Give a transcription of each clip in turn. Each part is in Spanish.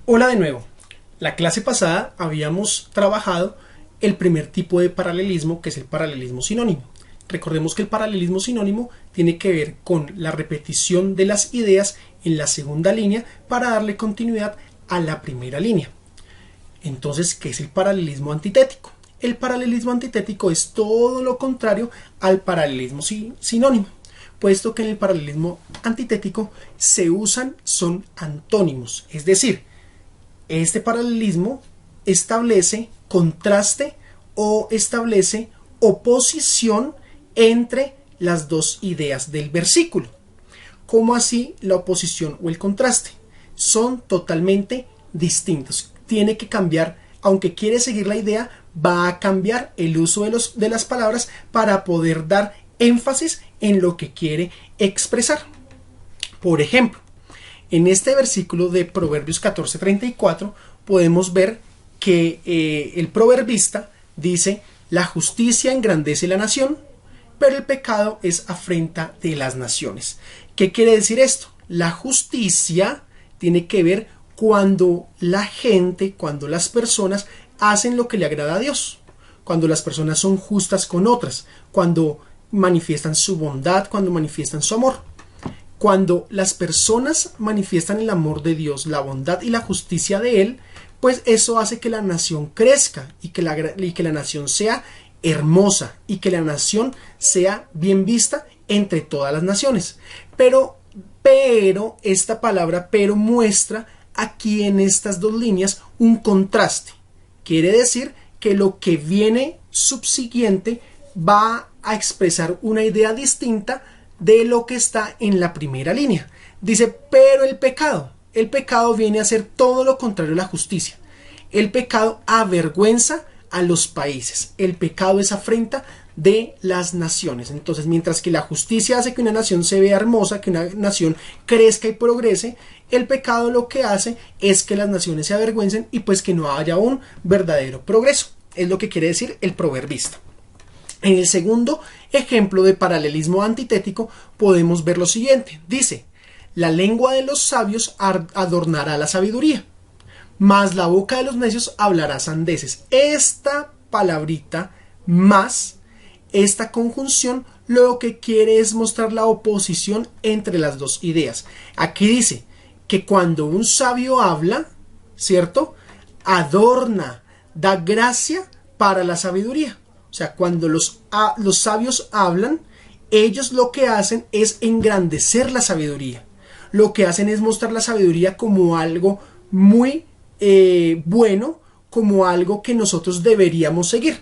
Hola de nuevo. La clase pasada habíamos trabajado el primer tipo de paralelismo, que es el paralelismo sinónimo. Recordemos que el paralelismo sinónimo tiene que ver con la repetición de las ideas en la segunda línea para darle continuidad a la primera línea. Entonces, ¿qué es el paralelismo antitético? El paralelismo antitético es todo lo contrario al paralelismo sinónimo, puesto que en el paralelismo antitético son antónimos, es decir, este paralelismo establece contraste o establece oposición entre las dos ideas del versículo. ¿Cómo así la oposición o el contraste? Son totalmente distintos. Tiene que cambiar, aunque quiere seguir la idea, va a cambiar el uso de las palabras para poder dar énfasis en lo que quiere expresar. Por ejemplo, en este versículo de Proverbios 14:34 podemos ver que el proverbista dice: la justicia engrandece la nación, pero el pecado es afrenta de las naciones. ¿Qué quiere decir esto? La justicia tiene que ver cuando la gente, cuando las personas hacen lo que le agrada a Dios, cuando las personas son justas con otras, cuando manifiestan su bondad, cuando manifiestan su amor. Cuando las personas manifiestan el amor de Dios, la bondad y la justicia de Él, pues eso hace que la nación crezca y que la nación sea hermosa y que la nación sea bien vista entre todas las naciones. Pero esta palabra pero muestra aquí en estas dos líneas un contraste. Quiere decir que lo que viene subsiguiente va a expresar una idea distinta de lo que está en la primera línea. Dice, pero el pecado viene a ser todo lo contrario a la justicia. El pecado avergüenza a los países. El pecado es afrenta de las naciones. Entonces, mientras que la justicia hace que una nación se vea hermosa, que una nación crezca y progrese, el pecado lo que hace es que las naciones se avergüencen y pues que no haya un verdadero progreso. Es lo que quiere decir el proverbista. En el segundo ejemplo de paralelismo antitético podemos ver lo siguiente. Dice, la lengua de los sabios adornará la sabiduría, mas la boca de los necios hablará sandeces. Esta palabrita más, esta conjunción, lo que quiere es mostrar la oposición entre las dos ideas. Aquí dice que cuando un sabio habla, ¿cierto? Adorna, da gracia para la sabiduría. O sea, cuando los sabios hablan, ellos lo que hacen es engrandecer la sabiduría. Lo que hacen es mostrar la sabiduría como algo muy bueno, como algo que nosotros deberíamos seguir.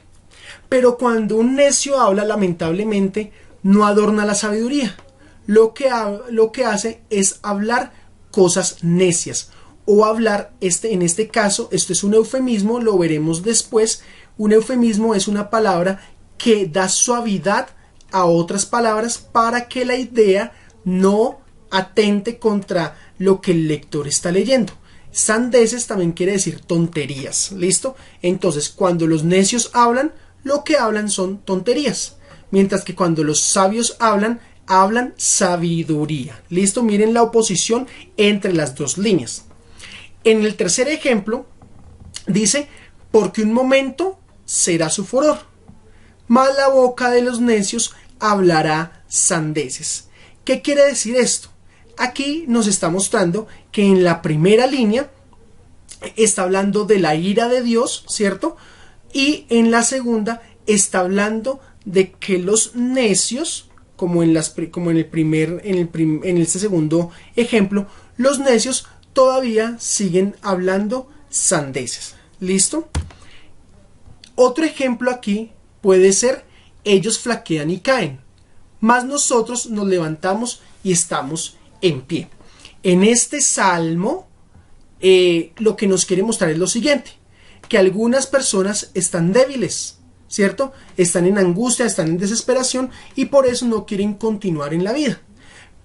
Pero cuando un necio habla, lamentablemente, no adorna la sabiduría. Lo que hace es hablar cosas necias. O hablar, en este caso, esto es un eufemismo, lo veremos después. Un eufemismo es una palabra que da suavidad a otras palabras para que la idea no atente contra lo que el lector está leyendo. Sandeces también quiere decir tonterías, ¿listo? Entonces, cuando los necios hablan, lo que hablan son tonterías, mientras que cuando los sabios hablan sabiduría, ¿listo? Miren la oposición entre las dos líneas. En el tercer ejemplo, dice, porque un momento será su furor, mas la boca de los necios hablará sandeces. ¿Qué quiere decir esto? Aquí nos está mostrando que en la primera línea está hablando de la ira de Dios, ¿cierto? Y en la segunda está hablando de que los necios, como en este segundo ejemplo, los necios todavía siguen hablando sandeces. ¿Listo? Otro ejemplo aquí puede ser, ellos flaquean y caen, mas nosotros nos levantamos y estamos en pie. En este salmo, lo que nos quiere mostrar es lo siguiente, que algunas personas están débiles, ¿cierto? Están en angustia, están en desesperación y por eso no quieren continuar en la vida.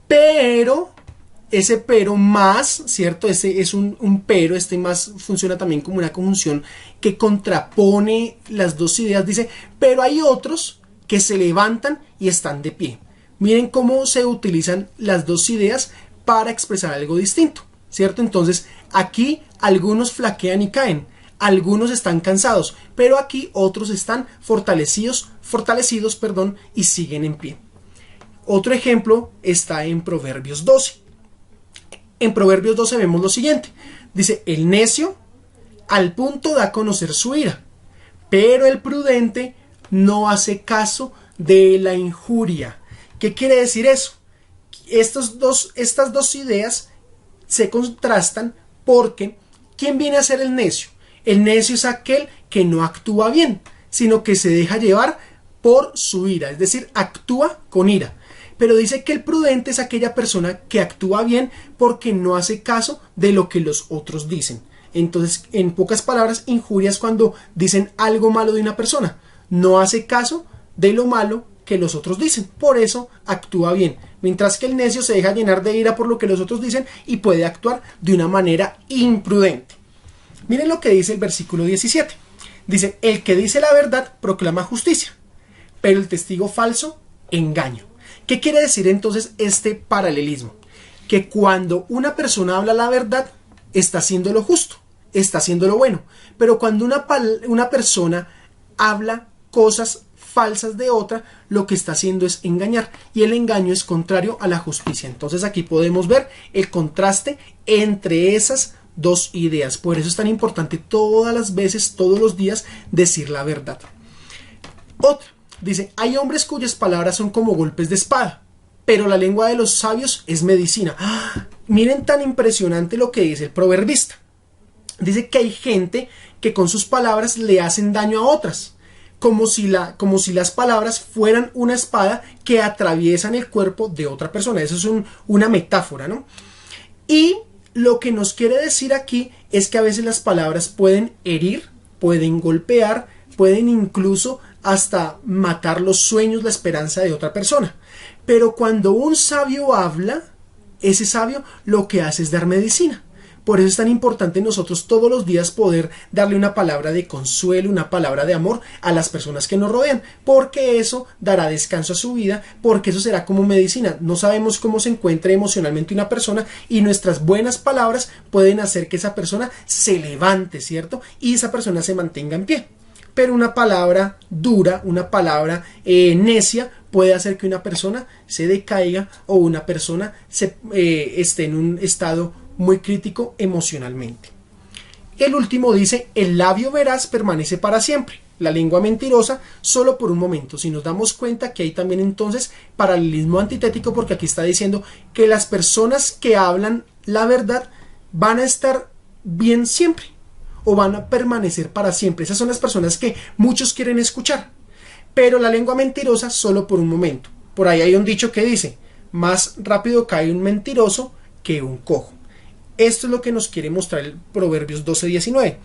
Pero ese pero más, ¿cierto? Este es un pero, este más funciona también como una conjunción que contrapone las dos ideas. Dice, pero hay otros que se levantan y están de pie. Miren cómo se utilizan las dos ideas para expresar algo distinto, ¿cierto? Entonces, aquí algunos flaquean y caen, algunos están cansados, pero aquí otros están fortalecidos, y siguen en pie. Otro ejemplo está en Proverbios 12. En Proverbios 12 vemos lo siguiente. Dice, el necio al punto da a conocer su ira, pero el prudente no hace caso de la injuria. ¿Qué quiere decir eso? Estas dos ideas se contrastan porque ¿quién viene a ser el necio? El necio es aquel que no actúa bien, sino que se deja llevar por su ira, es decir, actúa con ira. Pero dice que el prudente es aquella persona que actúa bien porque no hace caso de lo que los otros dicen. Entonces, en pocas palabras, injuria es cuando dicen algo malo de una persona. No hace caso de lo malo que los otros dicen. Por eso actúa bien. Mientras que el necio se deja llenar de ira por lo que los otros dicen y puede actuar de una manera imprudente. Miren lo que dice el versículo 17. Dice, el que dice la verdad proclama justicia, pero el testigo falso, engaño. ¿Qué quiere decir entonces este paralelismo? Que cuando una persona habla la verdad, está haciendo lo justo, está haciendo lo bueno. Pero cuando una persona habla cosas falsas de otra, lo que está haciendo es engañar. Y el engaño es contrario a la justicia. Entonces aquí podemos ver el contraste entre esas dos ideas. Por eso es tan importante todas las veces, todos los días, decir la verdad. Otra. Dice, hay hombres cuyas palabras son como golpes de espada, pero la lengua de los sabios es medicina. Miren tan impresionante lo que dice el proverbista. Dice que hay gente que con sus palabras le hacen daño a otras, como si las palabras fueran una espada que atraviesan el cuerpo de otra persona. Eso es una metáfora, ¿no? Y lo que nos quiere decir aquí es que a veces las palabras pueden herir, pueden golpear, pueden incluso hasta matar los sueños, la esperanza de otra persona. Pero cuando un sabio habla, ese sabio lo que hace es dar medicina. Por eso es tan importante nosotros todos los días poder darle una palabra de consuelo, una palabra de amor a las personas que nos rodean, porque eso dará descanso a su vida, porque eso será como medicina. No sabemos cómo se encuentra emocionalmente una persona y nuestras buenas palabras pueden hacer que esa persona se levante, ¿cierto? Y esa persona se mantenga en pie. Pero una palabra dura, una palabra necia puede hacer que una persona se decaiga o una persona esté en un estado muy crítico emocionalmente. El último dice, el labio veraz permanece para siempre, la lengua mentirosa solo por un momento. Si nos damos cuenta que hay también entonces paralelismo antitético, porque aquí está diciendo que las personas que hablan la verdad van a estar bien siempre o van a permanecer para siempre. Esas son las personas que muchos quieren escuchar, pero la lengua mentirosa solo por un momento. Por ahí hay un dicho que dice, más rápido cae un mentiroso que un cojo. Esto es lo que nos quiere mostrar el Proverbios 12:19,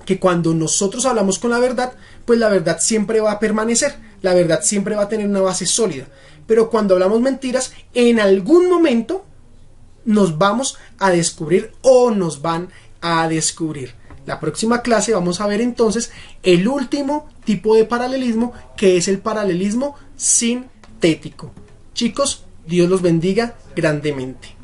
que cuando nosotros hablamos con la verdad, pues la verdad siempre va a permanecer, la verdad siempre va a tener una base sólida, pero cuando hablamos mentiras, en algún momento nos vamos a descubrir o nos van a descubrir. La próxima clase vamos a ver entonces el último tipo de paralelismo, que es el paralelismo sintético. Chicos, Dios los bendiga grandemente.